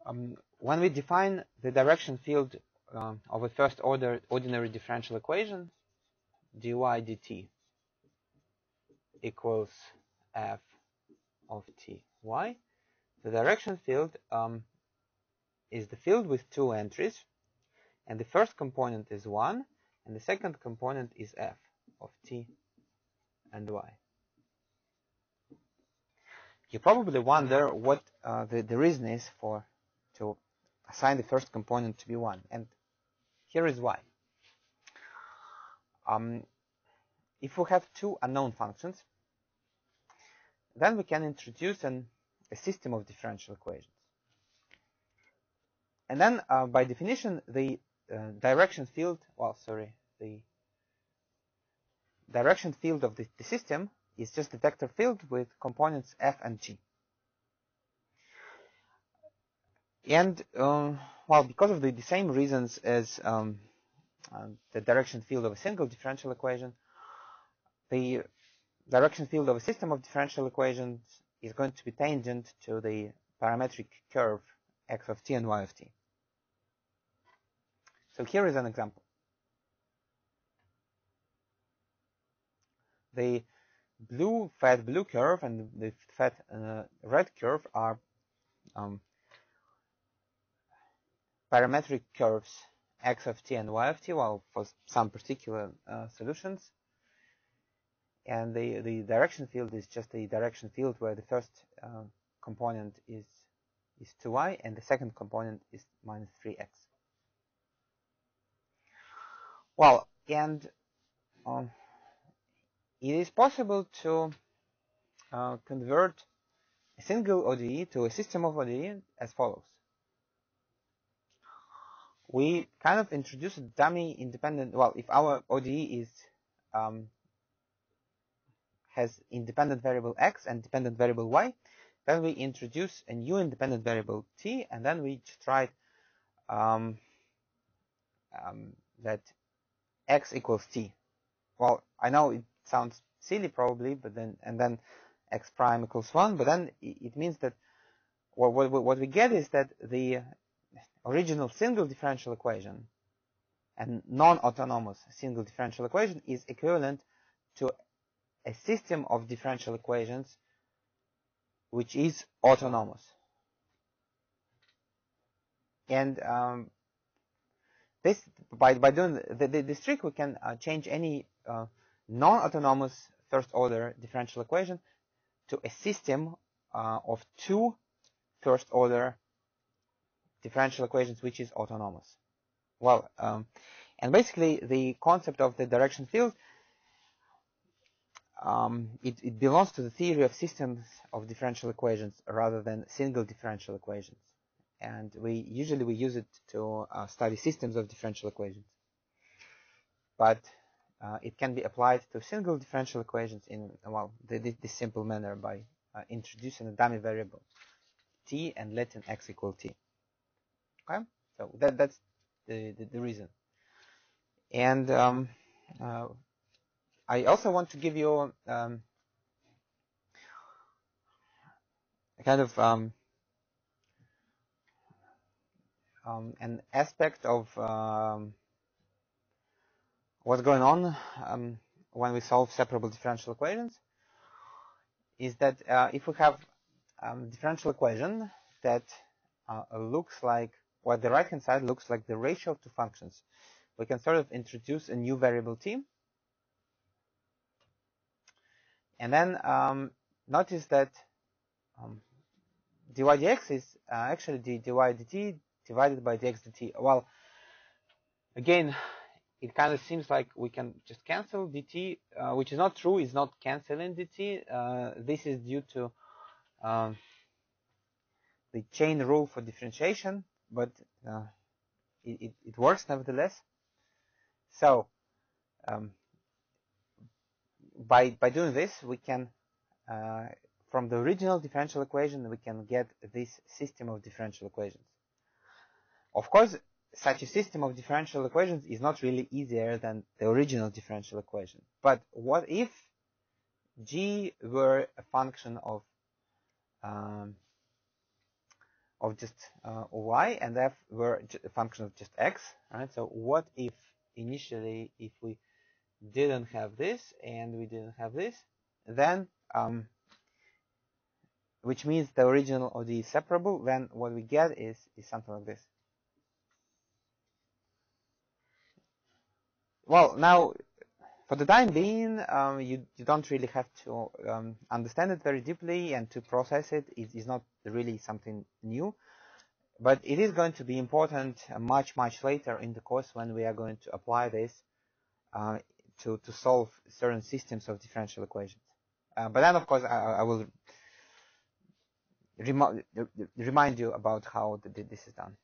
When we define the direction field of a first order ordinary differential equation, dy dt equals f of t. Why? The direction field is the field with two entries, and the first component is 1, and the second component is f of t and y. You probably wonder what the reason is to assign the first component to be 1, and here is why. If we have two unknown functions, then we can introduce a system of differential equations. And then, by definition, the direction field, the direction field of the system is just a vector field with components f and g. And, because of the same reasons as the direction field of a single differential equation, the direction field of a system of differential equations is going to be tangent to the parametric curve x of t and y of t. So here is an example. The fat blue curve and the fat red curve are parametric curves x of t and y of t, well, for some particular solutions. And the direction field is just a direction field where the first component is 2y and the second component is minus 3x. Well, and it is possible to convert a single ODE to a system of ODE as follows. We kind of introduce a dummy independent, if our ODE has independent variable x and dependent variable y, then we introduce a new independent variable t, and then we just write that x equals t. Well, I know it sounds silly probably, but then x prime equals 1, but then it means that what we get is that the original single differential equation and non-autonomous single differential equation is equivalent to a system of differential equations which is autonomous. And this by doing this trick, we can change any non-autonomous first order differential equation to a system of two first order differential equations which is autonomous. Well, and basically the concept of the direction field, it belongs to the theory of systems of differential equations rather than single differential equations. And we usually use it to study systems of differential equations. But it can be applied to single differential equations in this simple manner by introducing a dummy variable t and letting x equal t. Okay, so that's the reason. And I also want to give you a kind of an aspect of what's going on when we solve separable differential equations. Is that if we have differential equation that looks like, the right hand side looks like the ratio of two functions, we can sort of introduce a new variable t, and then notice that dy dx is actually the dy dt divided by dx dt. Well, again, it kind of seems like we can just cancel dt, which is not true. It's not canceling dt. This is due to the chain rule for differentiation, but it works nevertheless. So by doing this, we can from the original differential equation we can get this system of differential equations. Of course, such a system of differential equations is not really easier than the original differential equation. But what if g were a function of of just y, and f were a function of just x, right? So what if initially, if we didn't have this and we didn't have this, then which means the original ODE is separable, then what we get is something like this. Well, now, for the time being, you don't really have to understand it very deeply, and to process it is not really something new. But it is going to be important much later in the course, when we are going to apply this to solve certain systems of differential equations. But then, of course, I will remind you about how this is done.